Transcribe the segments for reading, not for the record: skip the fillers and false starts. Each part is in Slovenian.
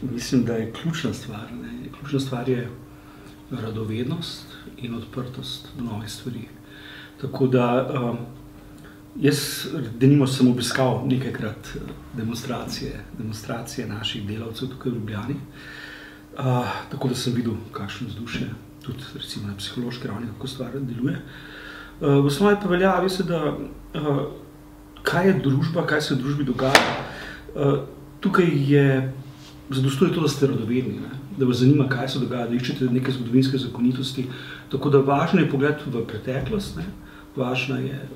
Mislim, da je ključna stvar. Ključna stvar je radovednost in odprtost do novih stvari. Tako da jaz denimo sem obiskal nekajkrat demonstracije naših delavcev tukaj v Ljubljani. Tako da sem videl, kakšno vzdušje, tudi recimo na psihološki ravni, kako stvar deluje. V osnovi pa velja, veste, da kaj je družba, kaj se v družbi dogaja. Tukaj zadostuje to, da ste radovedni, da vas zanima, kaj se dogaja, da iščete neke zgodovinske zakonitosti. Tako da važno je pogled v preteklost, važna je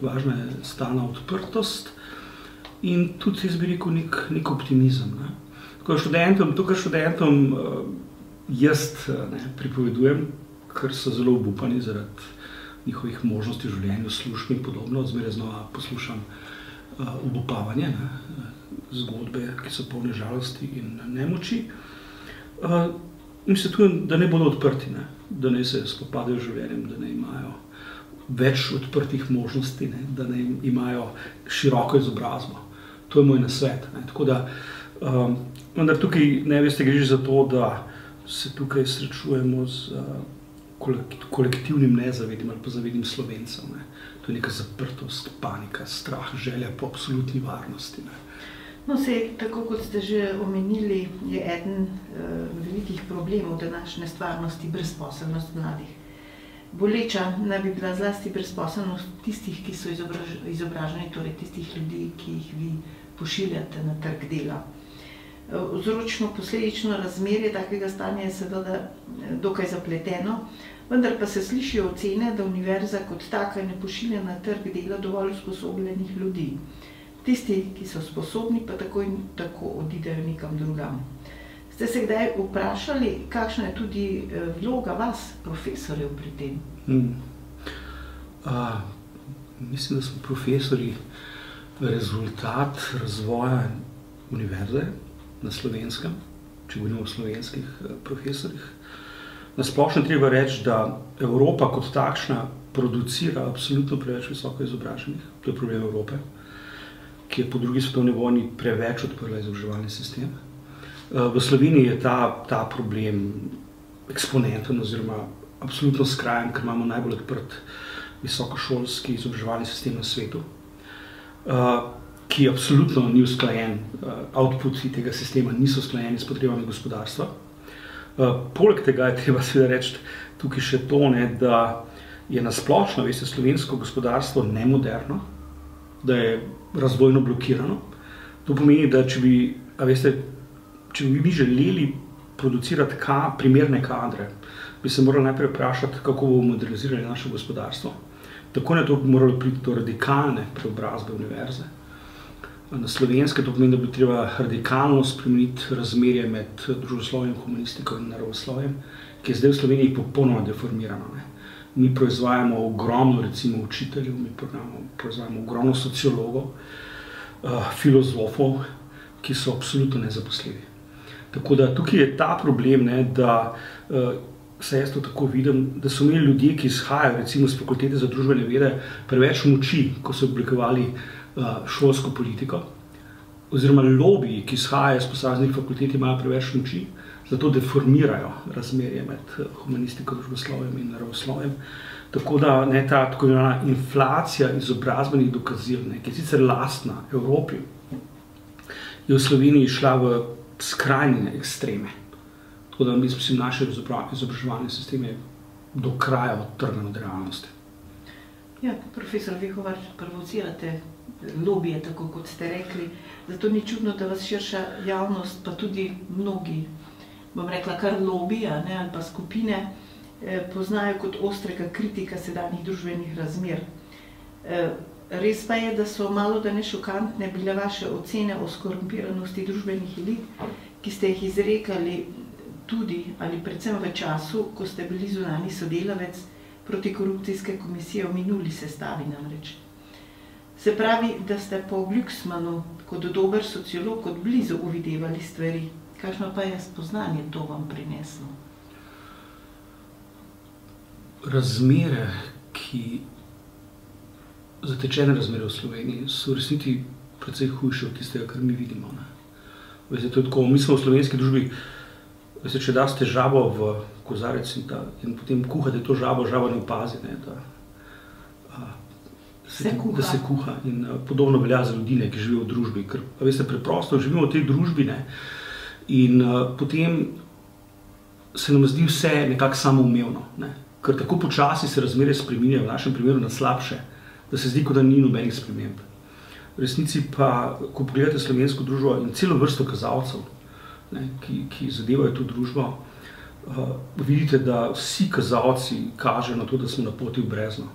stalna odprtost in tudi, jaz bi rekel, nek optimizem. To, kar študentom jaz pripovedujem, ker so zelo obupani zaradi njihovih možnosti v življenju, služb in podobno, zmeraj znova poslušam obupavanje, zgodbe, ki so polne žalosti in nemoči. In svetujem, da ne bodo odprti, da ne se spopadajo z življenjem, da ne imajo več odprtih možnosti, da ne imajo široko izobrazbo. To je moj nasvet. Tako da, vendar tukaj, veste, gre za to, da se tukaj srečujemo z kolektivnim nezavednim ali pa zavednim Slovencem. To je neka zaprtost, panika, strah, želja po absolutni varnosti. No, tako kot ste že omenili, je eden velikih problemov današnje stvarnosti brezposelnost mladih. Boleča naj bi bila zlasti brezposelnost tistih, ki so izobraženi, torej tistih ljudi, ki jih vi pošiljate na trg dela. Vzročno-posledično razmerje takega stanja je seveda dokaj zapleteno, vendar pa se slišijo ocene, da univerza kot taka ne pošilja na trg dela dovolj usposobljenih ljudi. Tisti, ki so sposobni, pa tako in tako odidejo nekam drugam. Ste se kdaj vprašali, kakšna je tudi vloga vas, profesorjev, pri tem? Mislim, da smo profesorji rezultat razvoja univerze na Slovenskem, če govorimo o slovenskih profesorjih. Na splošno treba reči, da Evropa kot takšna producira absolutno preveč visoko izobraženih. To je problem Evrope, ki je po drugi svetovni vojni preveč odprla izobraževalni sistem. V Sloveniji je ta problem eksponenten oziroma absolutno skrajen, ker imamo najbolj odprt visokošolski izobraževalni sistem na svetu, ki absolutno ni usklajen, outputi tega sistema niso usklajeni s potrebami gospodarstva. Poleg tega je treba seveda reči tukaj še to, da je nasplošno, veste, slovensko gospodarstvo nemoderno, da je razvojno blokirano. To pomeni, da če bi mi želeli producirati primerne kadre, bi se morali najprej vprašati, kako bomo modernizirali naše gospodarstvo. Tako ne to bi moralo priti do radikalne preobrazbe univerze. Na slovenske to pomeni, da bi treba radikalno spremeniti razmerje med družboslovjem, humanistiko in naravoslovjem, ki je zdaj v Sloveniji popolnoma deformirano. Mi proizvajamo ogromno, recimo, učiteljev, mi proizvajamo ogromno sociologov, filozofov, ki so absolutno nezaposljivi. Tako da tukaj je ta problem, da se jaz to tako vidim, da so imeli ljudje, ki izhajajo recimo z fakultete za družbene vede, preveč moči, ko so oblikovali šolsko politiko, oziroma lobiji, ki izhajajo z posameznih fakultet, imajo preveč moči, zato deformirajo razmerje med humanistiko, družboslovjem in naravoslovjem. Tako da ta tako imenovana inflacija izobrazbenih dokazil, ki je sicer lastna Evropi, je v Sloveniji šla v skrajne ekstreme. Tako da mislim, naše izobraževalne sisteme do kraja odtrgane od realnosti. Ja, profesor Vihovar, provocirate lobije, tako kot ste rekli. Zato ni čudno, da vas širša javnost, pa tudi mnogi, bom rekla, kar lobija ali pa skupine, poznajo kot ostrega kritika sedanjih družbenih razmer. Res pa je, da so malo da ne šokantne bile vaše ocene o skorumpiranosti družbenih elit, ki ste jih izrekali tudi ali predvsem v času, ko ste bili zunanji sodelavec protikorupcijske komisije v minuli sestavi namreč. Se pravi, da ste po Glücksmannu kot dober sociolog od blizu uvidevali stvari. Kakšno pa je spoznanje to vam prineslo? Razmere, zatečene razmere v Sloveniji so v resnici precej hujše od tistega, kar mi vidimo. Veste, to je tako, mi smo v slovenski družbi, veste, če daste žabo v kozarec in potem kuhate to žabo, žaba ne opazi, ne, da se kuha. In podobno velja za ljudi, ki živijo v družbi, ker veste, preprosto živimo v tej družbi, ne, in potem se nam zdi vse nekako samoumevno, ne, ker tako počasi se razmere spreminjajo, v našem primeru na slabše, da se zdi, kot da ni nobenih sprememb. V resnici pa, ko pogledate slovensko družbo in celo vrsto kazalcev, ne, ki zadevajo to družbo, vidite, da vsi kazalci kažejo na to, da smo na poti v brezno.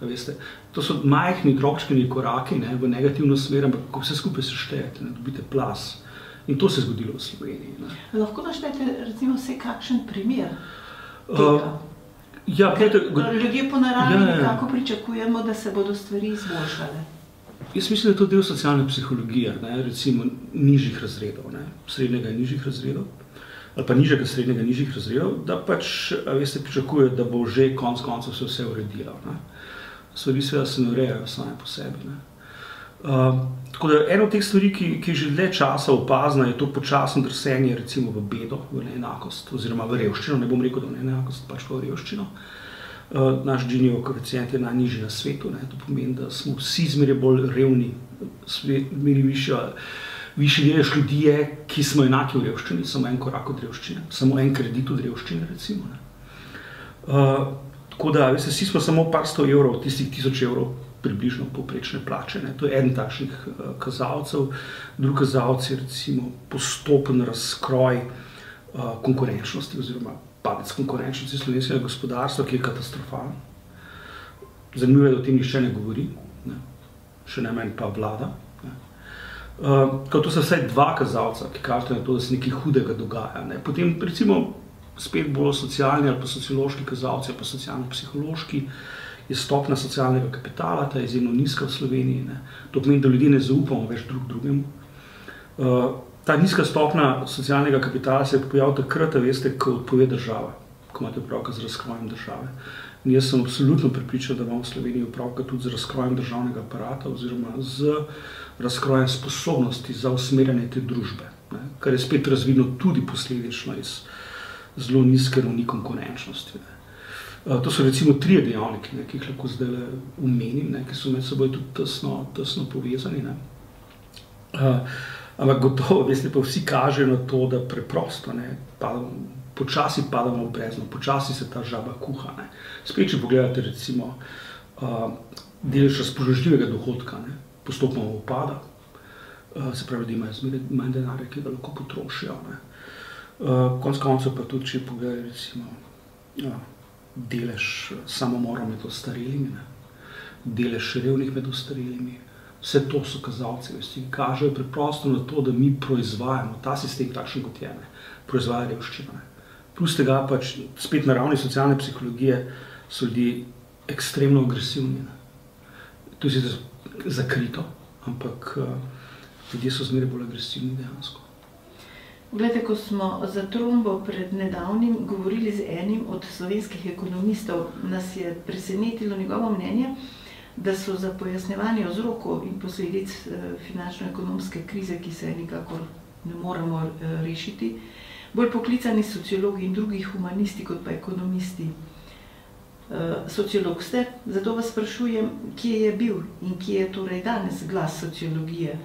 Veste, to so majhni drobčkini koraki, ne, v negativno smer, ampak ko vse skupaj seštejete, ne, dobite plas. In to se je zgodilo v Sloveniji. Ne. Lahko naštejete recimo vse kakšen primer tega? Ljudje po naravi nekako pričakujemo, da se bodo stvari izboljšale. Jaz mislim, da je to del socialne psihologije, ne, recimo nižjih razredov, ne, srednjega in nižjih razredov, ali pa nižjega, srednjega, nižjih razredov, da pač, veste, pričakujejo, da bo že konec koncev se vse uredilo. Ne. Stvari seveda se ne urejajo same po sebi. Ne. Tako da ena od teh stvari, ki že dlje časa opazna, je to počasno drsenje recimo v bedo, v neenakost, oziroma v revščino, ne bom rekel, da v neenakost, pač pa v revščino. Naš Ginijev koeficient je najnižji na svetu, ne. To pomeni, da smo vsi zmeraj bolj revni, zmeraj višji delež ljudi je, ki smo enaki v revščini, samo en korak od revščine, samo en kredit od revščine, recimo. Ne. Tako da, veste, vsi smo samo par 100 evrov, tistih 1000 evrov približno povprečne plače. Ne. To je eden takšnih kazalcev. Drugi kazalec je recimo postopen razkroj konkurenčnosti oziroma padec konkurenčnosti slovenskega gospodarstva, ki je katastrofalen. Zanimivo je, da o tem nihče ne govori, ne. Še najmanj pa vlada. Ne. To so vsaj dva kazalca, ki kažejo na to, da se nekaj hudega dogaja. Ne. Potem recimo spet bolj socialni ali pa sociološki kazalci ali pa socialno-psihološki je stopnja socialnega kapitala, ta je izjemno nizka v Sloveniji. Ne. To pomeni, da ljudje ne zaupamo več drug drugemu. Ta nizka stopnja socialnega kapitala se je pojavila takrat, veste, ko odpove država, ko imate opravka z razkrojem države. In jaz sem absolutno prepričan, da imamo v Sloveniji opravka tudi z razkrojem državnega aparata oziroma z razkrojem sposobnosti za usmerjanje te družbe, ne, kar je spet razvidno tudi posledično iz zelo nizke ravni konkurenčnosti. Ne. To so recimo 3 dejavniki, ne, ki jih lahko zdaj omenim, ne, ki so med seboj tudi tesno povezani. Ne. Ampak gotovo, veste, pa vsi kažejo na to, da preprosto ne, počasi padamo v brezno, počasi se ta žaba kuha. Ne. Spet, če pogledate recimo delež razpoložljivega dohodka, ne, postopno upada, se pravi, da imajo zmeraj manj denarja, ki ga lahko potrošijo. Ne. Konec koncev pa tudi, če pogledate recimo delež samomorov med ostarelimi, ne, delež revnih med ostarelimi, vse to so kazalci, ki kažejo preprosto na to, da mi proizvajamo, ta sistem takšen kot je, ne, proizvaja revščino. Ne. Plus tega pač spet na ravni socialne psihologije so ljudje ekstremno agresivni. Ne. To je zakrito, ampak ljudje so zmeraj bolj agresivni dejansko. Glede, ko smo za trombo pred nedavnim govorili z enim od slovenskih ekonomistov, nas je presenetilo njegovo mnenje, da so za pojasnjevanje vzrokov in posledic finančno-ekonomske krize, ki se nikakor ne moremo rešiti, bolj poklicani sociologi in drugi humanisti kot pa ekonomisti. Sociolog ste, zato vas sprašujem, kje je bil in kje je torej danes glas sociologije,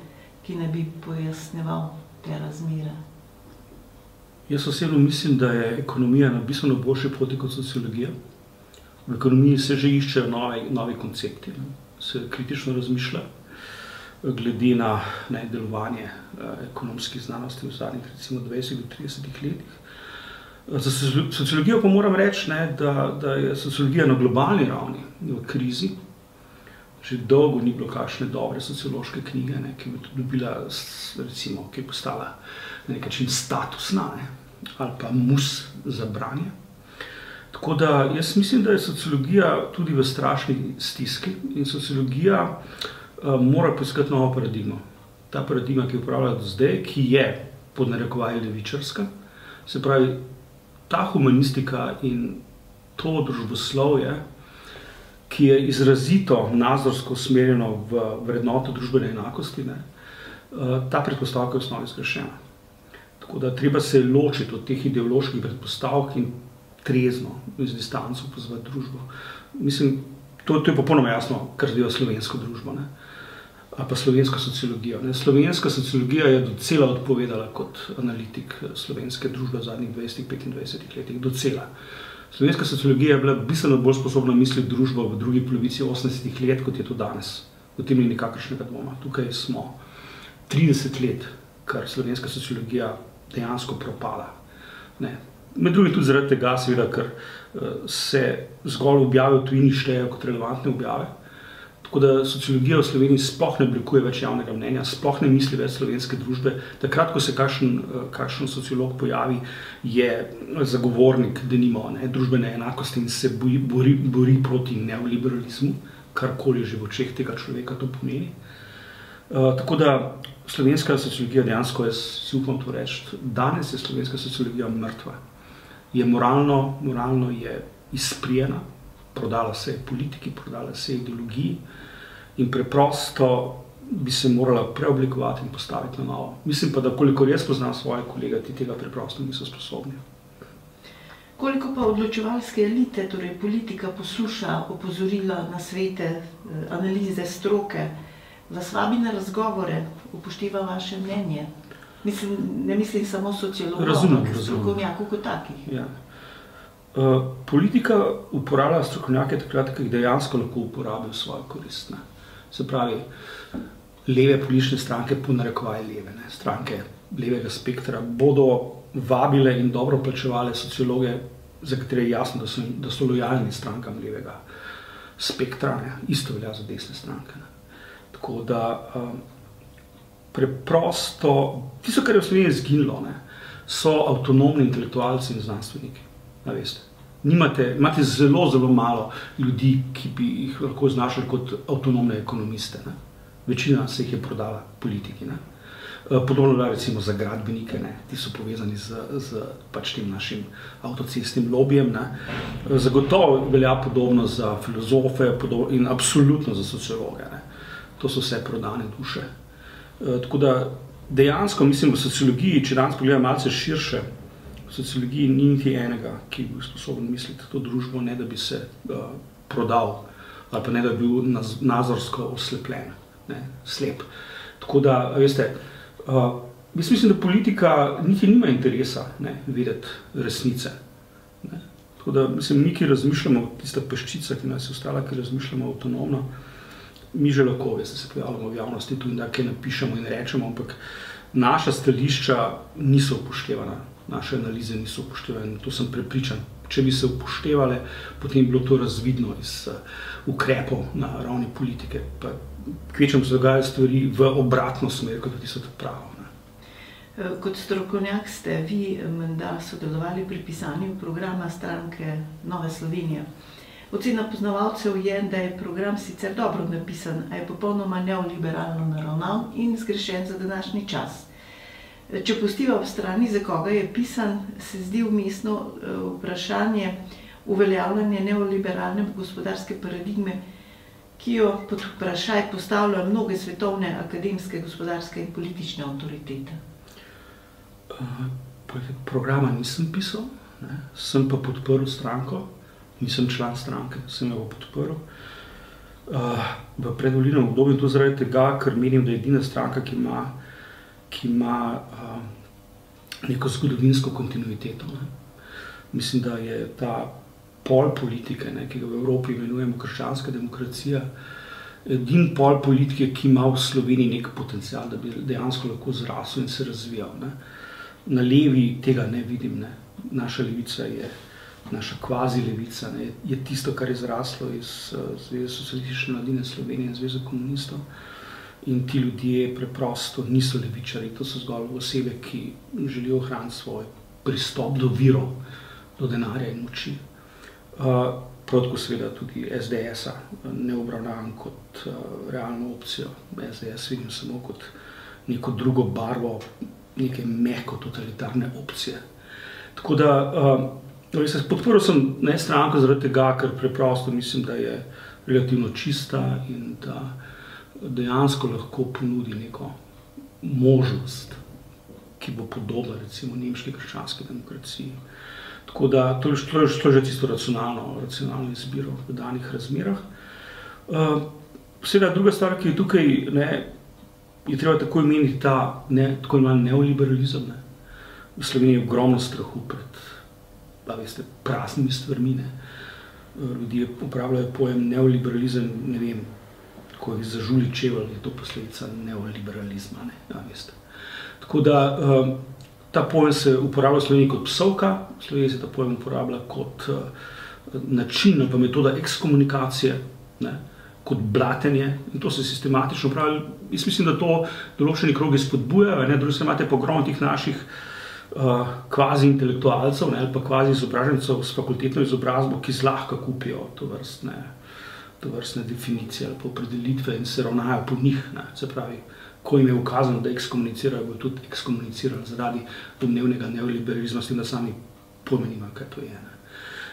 ki ne bi pojasnjeval te razmere. Jaz osebno mislim, da je ekonomija na bistveno boljši poti kot sociologija. V ekonomiji se že iščejo novi koncepti, ne. Se kritično razmišlja glede na delovanje ekonomskih znanosti v zadnjih recimo 20 do 30 letih. Za sociologijo pa moram reči, ne, da je sociologija na globalni ravni v krizi. Že dolgo ni bilo kakšne dobre sociološke knjige, ne, ki bi dobila, recimo, ki je postala na nek način statusna, ne, ali pa mus za branje. Tako da jaz mislim, da je sociologija tudi v strašni stiski in sociologija mora poiskati novo paradigmo. Ta paradigma, ki je upravljala do zdaj, ki je pod narekovaji levičarska, se pravi, ta humanistika in to družboslovje, ki je izrazito nazorsko usmerjeno v vrednoto družbene enakosti, ne, ta predpostavka je v osnovi zgrešena. Tako da treba se ločiti od teh ideoloških predpostavk in trezno, z distanco pozvati družbo. Mislim, to je popolnoma jasno, kar zadeva slovensko družbo, ne? Ali pa slovensko sociologijo. Ne? Slovenska sociologija je docela odpovedala kot analitik slovenske družbe v zadnjih 20-25 letih. Docela. Slovenska sociologija je bila bistveno bolj sposobna misliti družbo v drugi polovici 80 let, kot je to danes. O tem ni nikakršnega dvoma. Tukaj smo 30 let, kar slovenska sociologija dejansko propada. Ne. Med drugim tudi zaradi tega, seveda, ker se zgolj objave v tujini štejejo kot relevantne objave. Tako da sociologija v Sloveniji sploh ne oblikuje več javnega mnenja, sploh ne misli več slovenske družbe. Takrat, ko se kakšen sociolog pojavi, je zagovornik, denimo, družbene enakosti in se bori proti neoliberalizmu, karkoli že v očeh tega človeka to pomeni. Tako da slovenska sociologija dejansko, jaz si upam to reči, danes je slovenska sociologija mrtva. Je moralno je izprijena, prodala se je politiki, prodala se je ideologiji in preprosto bi se morala preoblikovati in postaviti na novo. Mislim pa, da kolikor jaz poznam svoje kolege, ti tega preprosto niso sposobni. Koliko pa odločevalske elite, torej politika, posluša opozorila, nasvete, analize stroke, vas vabi na razgovore, upošteva vaše mnenje? Mislim, ne mislim samo sociologov, ampak strokovnjakov kot takih. Ja. Politika uporablja strokovnjake takrat, ki jih dejansko lahko uporabijo v svojo korist. Se pravi, leve politične stranke, ponarekovaje leve, stranke levega spektra, bodo vabile in dobro plačevale sociologe, za katere je jasno, da so lojalni strankam levega spektra. Isto velja za desne stranke. Tako da preprosto, tisto, kar je v Sloveniji izginilo, so avtonomni intelektualci in znanstveniki. Imate zelo, zelo malo ljudi, ki bi jih lahko označili kot avtonomne ekonomiste. Večina se jih je prodala politiki. Podobno recimo za gradbenike, ti so povezani z pač tem našim avtocestnim lobijem. Zagotovo velja podobno za filozofe in absolutno za sociologe. To so vse prodane duše. Tako da dejansko mislim v sociologiji, če danes pogledam malce širše, v sociologiji ni niti enega, ki bi bil sposoben misliti to družbo, ne da bi se prodal ali pa ne da bi bil nazorsko oslepljen, slep. Tako da, veste, jaz mislim, da politika niti nima interesa vedeti resnice. Tako da, mislim, mi, ki razmišljamo, tista peščica, ki nas je ostala, ki razmišljamo avtonomno, mi že lahko, veste, se pojavljamo v javnosti tu in da kaj napišemo in rečemo, ampak naša stališča niso upoštevana, naše analize niso upoštevane, to sem prepričan. Če bi se upoštevale, potem bi bilo to razvidno iz ukrepov na ravni politike. Pa kvečem se dogajajo stvari v obratno smer, kot ti so to pravo. Kot strokovnjak ste vi menda sodelovali pri pisanju programa stranke Nove Slovenije. Ocena poznavalcev je, da je program sicer dobro napisan, a je popolnoma neoliberalno naravnan in zgrešen za današnji čas. Če pustiva v strani, za koga je pisan, se zdi vmesno vprašanje uveljavljanje neoliberalne gospodarske paradigme, ki jo pod vprašaj postavljajo mnoge svetovne akademske, gospodarske in politične avtoritete. Programa nisem pisal, sem pa podprl stranko. Nisem član stranke, sem jo podprl. V predvolilnem obdobju to zaradi tega, ker menim, da je edina stranka, ki ima neko zgodovinsko kontinuiteto. Mislim, da je ta pol politike, ki ga v Evropi imenujemo krščanska demokracija, edin pol politike, ki ima v Sloveniji nek potencial, da bi dejansko lahko zrasel in se razvijal. Na levi tega ne vidim. Naša levica je naša kvazi levica, je tisto, kar je zraslo iz Zveze socialistične mladine Slovenije in Zveze komunistov. In ti ljudje preprosto niso levičari, to so zgolj osebe, ki želijo ohraniti svoj pristop do virov, do denarja in moči. Prav tako seveda tudi SDS-a ne obravnavam kot realno opcijo. SDS vidim samo kot neko drugo barvo, neke mehko totalitarne opcije. Tako da podprl sem stranko zaradi tega, ker preprosto mislim, da je relativno čista in da dejansko lahko ponudi neko možnost, ki bo podobna recimo nemški krščanski demokraciji. Tako da to je že tisto racionalno izbiro v danih razmerah. Seveda druga stvar, ki je tukaj, je treba tako imeniti ta tako imenovan neoliberalizem. V Sloveniji je ogromno strahu pred praznimi stvarmi. Ljudje uporabljajo pojem neoliberalizem, ne vem, ko je zažuli čevelj, je to posledica neoliberalizma. Tako da ta pojem se uporablja v Sloveniji kot psovka, v Sloveniji se ta pojem uporablja kot način, pa metoda ekskomunikacije, kot blatenje, in to se sistematično pravi. Jaz mislim, da to določeni krogi spodbujajo, drugi se imate pa ogromno tih naših kvazi intelektualcev ali pa kvazi izobražencev s fakultetno izobrazbo, ki zlahka kupijo to vrstne definicije ali pa opredelitve in se ravnajo po njih. Se pravi, ko jim je ukazano, da ekskomunicirajo, bodo tudi ekskomunicirali zaradi domnevnega neoliberalizma, s tem, da sami pojma nimajo, kaj to je.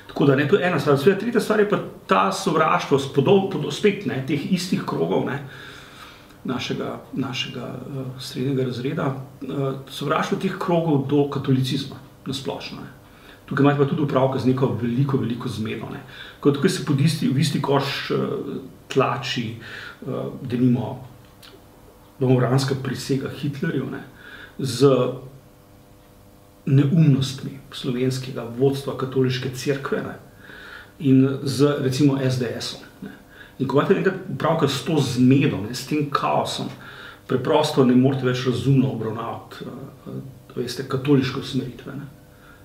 Tako da, to je ena stvar. Tretja stvar je pa ta sovraštvo spet teh istih krogov, našega srednjega razreda, sovraštvo teh krogov do katolicizma nasplošno. Tukaj imate pa tudi opravka z neko veliko zmedo. Tukaj se v isti koš tlači, denimo, domoranska prisega Hitlerju, z neumnostmi slovenskega vodstva katoliške cerkve in z recimo SDS-om. In ko imate nekaj upravka s to zmedo, s tem kaosom, preprosto ne morete več razumno obravnavati katoliške usmeritve.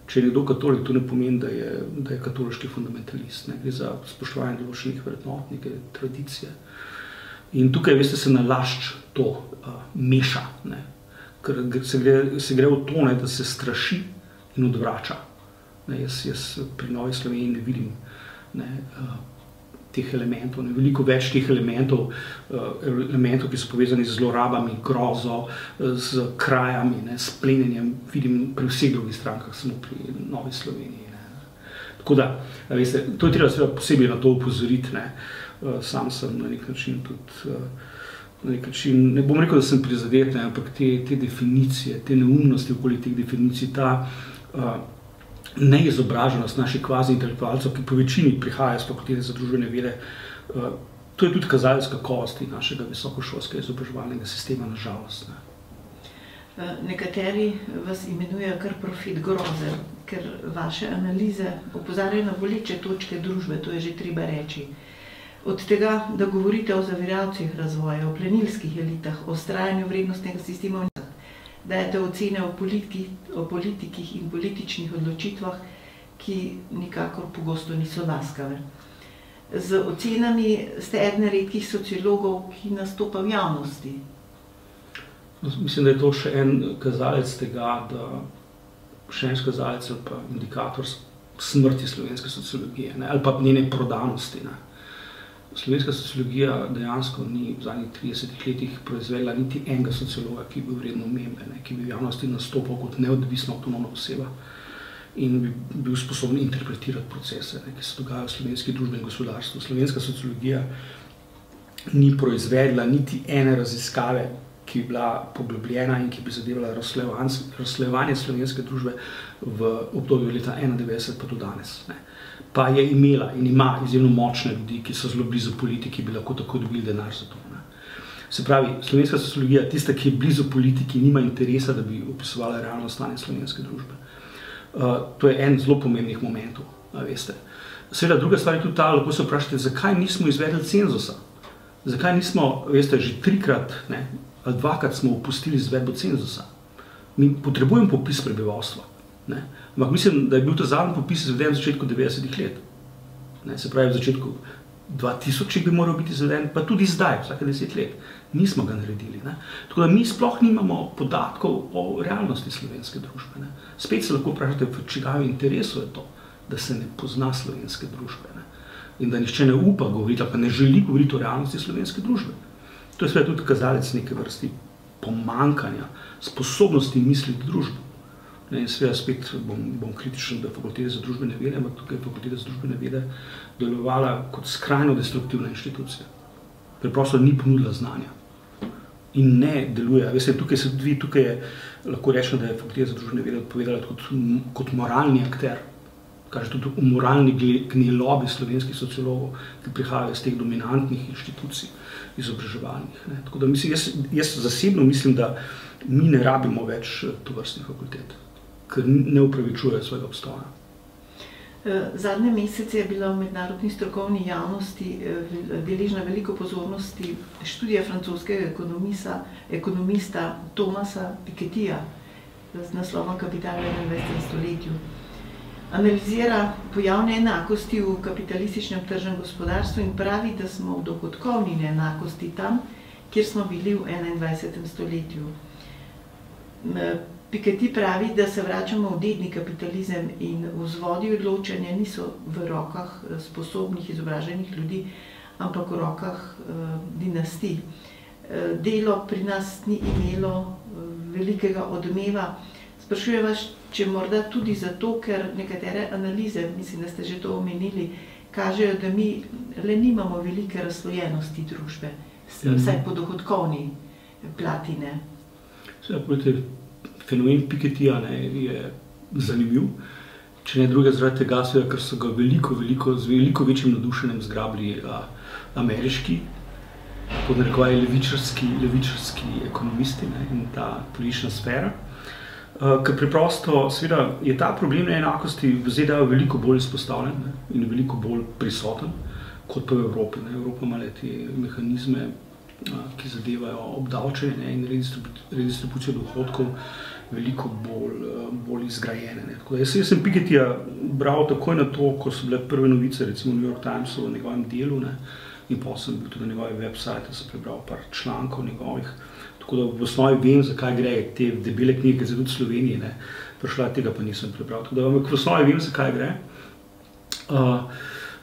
Če je nekdo katolik, to ne pomeni, da je katoliški fundamentalist. Gre za spoštovanje določenih vrednot, neke tradicije. In tukaj, se nalašč to meša, ker se gre v to, da se straši in odvrača. Jaz pri Novi Sloveniji ne vidim teh elementov, veliko več teh elementov, ki so povezani z zlorabami, grozo, z krajami, s plenjenjem, vidim pri vseh drugih strankah, samo pri Novi Sloveniji. Tako da, to je treba posebej na to upozoriti. Sam sem na nek način tudi, ne bom rekel, da sem prizadet, ampak te definicije, te neumnosti okoli teh definicij, ta neizobraženost naših kvazi intelektualcev, ki po večini prihajajo z fakultete za družbene vede, to je tudi kazalec kakovosti našega visokošolskega izobraževalnega sistema, na žalost. Nekateri vas imenujejo kar profet groze, ker vaše analize opozarjajo na boleče točke družbe, to je že treba reči. Od tega, da govorite o zaviralcih razvoja, o plenilskih elitah, o vztrajanju vrednostnega sistema, dajete ocene o politikih in političnih odločitvah, ki nikakor pogosto niso laskave. Z ocenami ste eden redkih sociologov, ki nastopa v javnosti. Mislim, da je to še en kazalec tega, še en kazalec ali pa indikator smrti slovenske sociologije, ali pa njene prodanosti. Slovenska sociologija dejansko ni v zadnjih 30 letih proizvedla niti enega sociologa, ki bi bil vredno omembe, ki bi v javnosti nastopal kot neodvisna avtonomna oseba in bi bil sposoben interpretirati procese, ki se dogajajo v slovenski družbi in gospodarstvu. Slovenska sociologija ni proizvedla niti ene raziskave, ki bi bila poglobljena in ki bi zadevala razslojevanje slovenske družbe v obdobju leta 1991 pa do danes. Pa je imela in ima izjemno močne ljudi, ki so zelo blizu politiki, bi lahko tako dobili denar za to. Se pravi, slovenska sociologija, tista, ki je blizu politiki, nima interesa, da bi opisovala realno stanje slovenske družbe. To je en zelo pomembnih momentov, veste. Seveda, druga stvar je tudi ta, lahko se vprašate, zakaj nismo izvedli cenzusa? Zakaj nismo, veste, že 3-krat ali 2-krat smo opustili izvedbo cenzusa? Mi potrebujemo popis prebivalstva. Ampak mislim, da je bil ta zadnji popis izveden v začetku 90-ih let. Se pravi, v začetku 2000 bi moral biti izveden, pa tudi zdaj, vsake 10 let. Nismo ga naredili. Tako da mi sploh nimamo podatkov o realnosti slovenske družbe. Spet se lahko vprašate, v čigavem interesu je to, da se ne pozna slovenske družbe. In da nihče ne upa govoriti, ali pa ne želi govoriti o realnosti slovenske družbe. To je seveda tudi kazalec neke vrsti pomanjkanja sposobnosti misliti družbo. In seveda spet bom kritičen do fakultete za družbene vede, ampak tukaj je fakulteta za družbene vede delovala kot skrajno destruktivna inštitucija. Preprosto ni ponudila znanja. in ne deluje. Veste, tukaj je, lahko rečemo, da je Fakulteta za družbene vede odpovedala kot moralni akter, kaže tudi v moralni gnilobi slovenskih sociologov, ki prihajajo iz teh dominantnih inštitucij izobraževalnih. Tako da jaz zasebno mislim, da mi ne rabimo več tovrstnih fakultet, ker ne upravičujejo svojega obstoja. Zadnje mesece je bila v mednarodni strokovni javnosti deležna veliko pozornosti študija francoskega ekonomista Thomasa Pikettija z naslovom Kapital v 21. stoletju. Analizira pojav neenakosti v kapitalističnem tržnem gospodarstvu in pravi, da smo v dohodkovni neenakosti tam, kjer smo bili v 21. stoletju. Piketty pravi, da se vračamo v dedni kapitalizem in vzvodi odločanja niso v rokah sposobnih, izobraženih ljudi, ampak v rokah dinastij. Delo pri nas ni imelo velikega odmeva. Sprašujem vas, če morda tudi zato, ker nekatere analize, mislim, da ste že to omenili, kažejo, da mi le nimamo velike razslojenosti družbe, vsaj po dohodkovni platine. Fenomen Pikettija je zanimiv, če ne druge zaradi tega, ker so ga z veliko večjim navdušenjem zgrabili ameriški, pod narekovaji levičarski ekonomisti in ta politična sfera. Ker preprosto, seveda, je ta problem neenakosti v ZDA veliko bolj izpostavljen in veliko bolj prisoten kot pa v Evropi. Evropa ima te mehanizme, ki zadevajo obdavčenje in redistribucijo dohodkov veliko bolj izgrajene. Jaz sem Pikettija bral takoj na to, ko so bile prve novice, recimo v New York Timesu o njegovem delu, in potem sem bil tudi na njegovi website, sem prebral par člankov njegovih, tako da v osnovi vem, zakaj gre te debele knjige, ki so tudi v Sloveniji, prišla tega pa nisem prebral, tako da v osnovi vem, zakaj gre.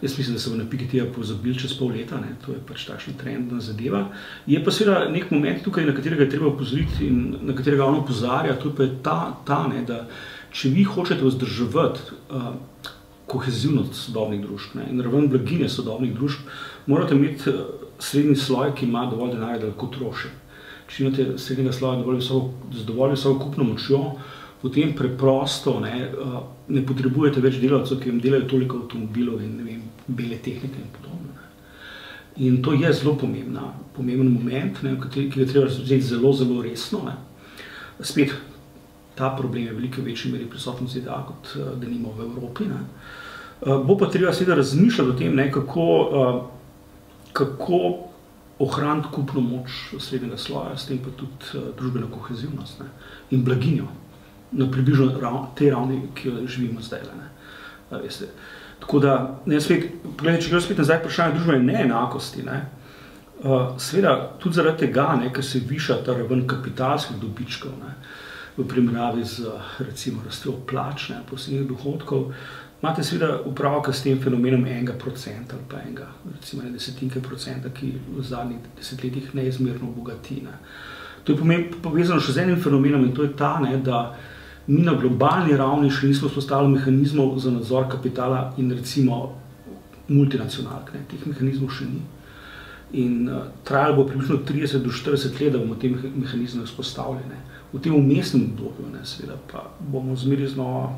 Jaz mislim, da se bo na Pikettija pozabili čez pol leta, to je pač takšna trendna zadeva. Je pa seveda nek moment tukaj, na katerega je treba opozoriti in na katerega on opozarja, to je pa da če vi hočete vzdrževati kohezivnost sodobnih družb in raven blaginje sodobnih družb, morate imeti srednji sloj, ki ima dovolj denarja, da lahko troši. Če imate srednjega sloja z dovolj visoko kupno močjo, potem preprosto ne potrebujete več delavcev, ki vam delajo toliko avtomobilov in bele tehnike in podobno. In to je zelo pomemben moment, ki ga treba vzeti zelo, zelo resno. Spet, ta problem je v veliko večji meri prisoten v ZDA, kot denimo v Evropi. Bo pa treba seveda razmišljati o tem, kako ohraniti kupno moč srednjega sloja, s tem pa tudi družbeno kohezivnost in blaginjo na približno tej ravni, ki jo živimo zdaj. Tako da, če gre spet nazaj vprašanje družbene neenakosti, seveda tudi zaradi tega, ker se viša ta raven kapitalskih dobičkov v primerjavi z recimo rastjo plač, posebnih dohodkov, imate seveda upravka s tem fenomenom 1% ali pa recimo 0,1%, ki v zadnjih desetletjih neizmerno bogati. To je povezano še z enim fenomenom in to je ta, da mi na globalni ravni še nismo vzpostavili mehanizmov za nadzor kapitala in recimo multinacionalk. Teh mehanizmov še ni. In trajalo bo približno 30 do 40 let, da bomo te mehanizme vzpostavili. V tem vmesnem obdobju, seveda, pa bomo zmeraj znova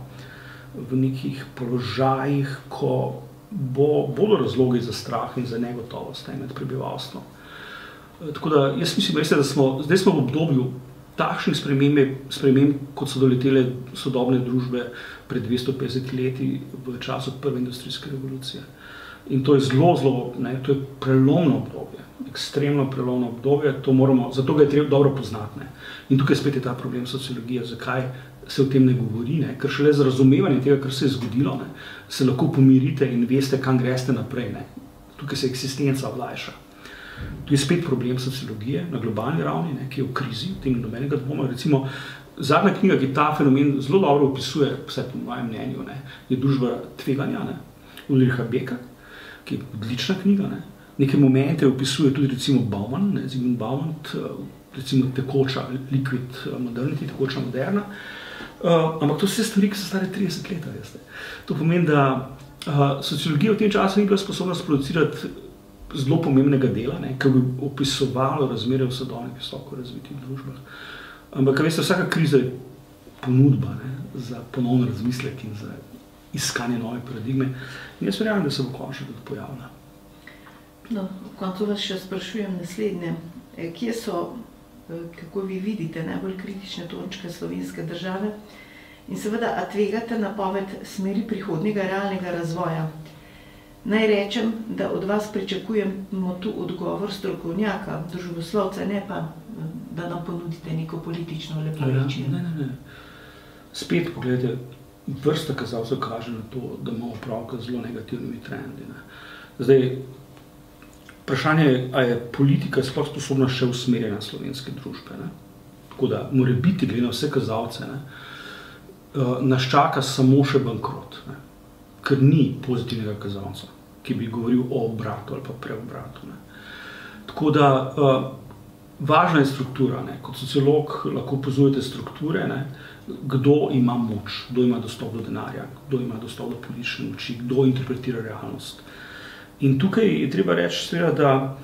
v nekih položajih, ko bodo razlogi za strah in za negotovost med prebivalstvom. Tako da jaz mislim, da zdaj smo v obdobju takšnih sprememb, kot so doletele sodobne družbe pred 250 leti v času prve industrijske revolucije. In to je to je prelomno obdobje, ekstremno prelomno obdobje, zato ga je treba dobro poznati. In tukaj spet je ta problem sociologije, zakaj se o tem ne govori, ker šele z razumevanjem tega, kar se je zgodilo, se lahko pomirite in veste, kam greste naprej. Tukaj se eksistenca olajša. To je spet problem sociologije na globalni ravni, ki je v krizi, v tem nobenega dvoma. Recimo, zadnja knjiga, ki ta fenomen zelo dobro opisuje, vsaj po mojem mnenju, je Družba tveganja, Ulricha Becka, ki je odlična knjiga. Neke momente opisuje tudi recimo Bauman, Zygmunt Bauman, recimo tekoča liquid modernity, tekoča moderna. Ampak to so vse stvari, ki so stare 30 let, veste. To pomeni, da sociologija v tem času ni bila sposobna sproducirati zelo pomembnega dela, ki bi opisovalo razmere v sodobnih visoko razvitih družbah. Ampak, veste, vsaka kriza je ponudba za ponovno razmislek in za iskanje nove paradigme. In jaz verjamem, da se bo končno tudi pojavila. No, v koncu vas še sprašujem naslednje. Kje so, kako vi vidite, najbolj kritične točke slovenske države? In seveda, a tvegate napoved smeri prihodnjega realnega razvoja? Naj rečem, da od vas pričakujemo tu odgovor strokovnjaka, družboslovca, ne pa, da nam ponudite neko politično leporečje. Ne. Spet, pogledajte, vrsta kazalcev kaže na to, da imamo opravka z zelo negativnimi trendi. Zdaj, vprašanje je, a je politika sploh sposobna še usmerjena slovenske družbe. Tako da, mora biti, glede na vse kazalce, nas čaka samo še bankrot. Ker ni pozitivnega kazalca, ki bi govoril o obratu ali pa preobratu. Tako da, važna je struktura. Kot sociolog lahko opazujete strukture, kdo ima moč, kdo ima dostop do denarja, kdo ima dostop do politične moči, kdo interpretira realnost. In tukaj je treba reči, seveda, da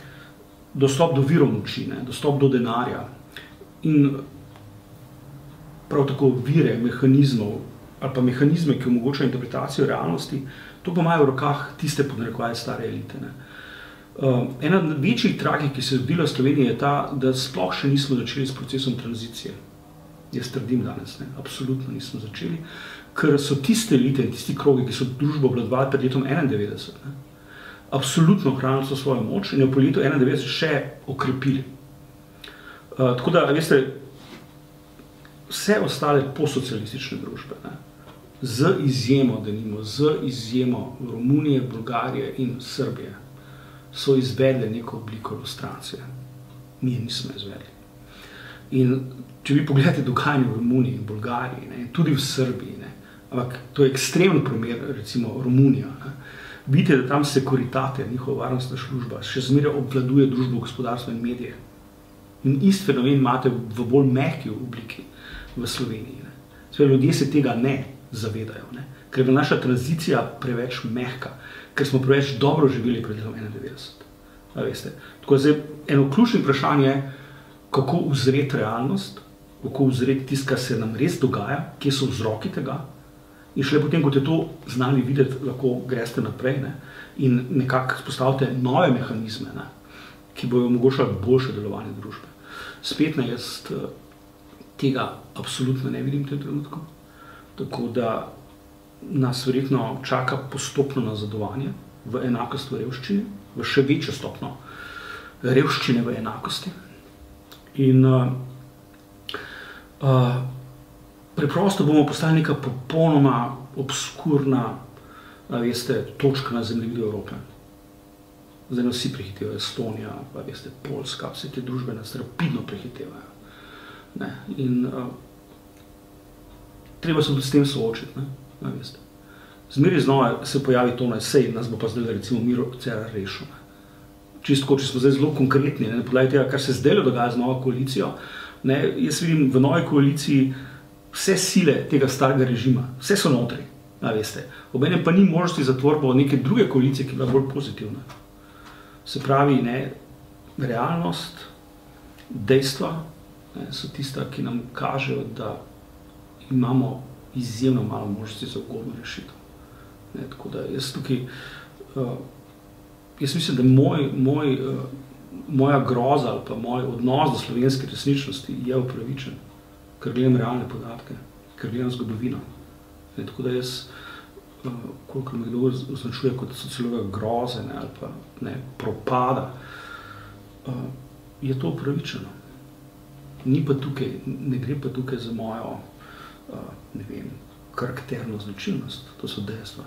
dostop do virov moči, dostop do denarja in prav tako vire mehanizmov ali pa mehanizme, ki omogočajo interpretacijo realnosti, to pa imajo v rokah tiste podnarekovaje stare elite. Ena od večjih tragik, ki se je zgodila v Sloveniji, je ta, da sploh še nismo začeli s procesom tranzicije. Jaz trdim danes, absolutno nismo začeli, ker so tiste elite in tisti krogi, ki so družbo obvladovali pred letom 1991, absolutno ohranili so svojo moč in jo po letu 1991 še okrepili. Tako da, veste, vse ostale postsocialistične družbe, z izjemo, denimo, z izjemo Romunije, Bolgarije in Srbije, so izvedle neko obliko lustracije. Mi je nismo izvedli. In če vi pogledate dogajanje v Romuniji, Bolgariji, tudi v Srbiji, ampak to je ekstremen primer, recimo Romunija, vidite, da tam Securitate, njihova varnostna služba, še zmeraj obvladuje družbo, gospodarstvo in medije. In isti fenomen imate v bolj mehki obliki v Sloveniji. Ljudje se tega ne zavedajo, ker je naša tranzicija preveč mehka, ker smo preveč dobro živeli pred letom 1991. Tako da eno ključno vprašanje je, kako uzreti realnost, kako uzreti tisto, kar se nam res dogaja, kje so vzroki tega, in šele potem, ko te to znali videti, lahko greste naprej in nekako spostavite nove mehanizme, ki bojo omogočali boljše delovanje družbe. Spet jaz tega absolutno ne vidim v tem trenutku, tako da nas verjetno čaka postopno nazadovanje v enakost v revščini, v še večjo stopnjo revščine v enakosti. In preprosto bomo postali neka popolnoma obskurna, točka na zemljevidu Evrope. Zdaj nas vsi prehitevajo, Estonija, Poljska, vse te družbe nas rapidno prehitevajo. In treba se tudi s tem soočiti. Zmeraj znova se pojavi to, sej nas bo pa zdaj recimo Miro Cerar rešil. Čisto, če smo zdaj zelo konkretni, na podlagi tega, kar se zdaj dogaja z novo koalicijo, jaz vidim v novi koaliciji vse sile tega starega režima, vse so notri, obenem pa ni možnosti za tvorbo neke druge koalicije, ki je bila bolj pozitivna. Se pravi, realnost, dejstva so tista, ki nam kažejo, da imamo izjemno malo možnosti za ugodno rešitev. Tako da jaz tukaj, jaz mislim, da moja groza ali pa moj odnos do slovenske resničnosti je upravičen, ker gledam realne podatke, ker gledam zgodovino. Tako da jaz, koliko me kdo označuje kot sociologa groze ali pa propada, je to upravičeno. Ni pa tukaj, ne gre pa tukaj za mojo, karakterno značilnost, to so dejstva.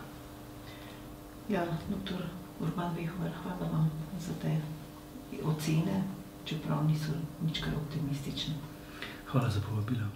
Ja, dr. Urban Vihovar, hvala vam za te ocene, čeprav niso nič kaj optimistične. Hvala za povabilo.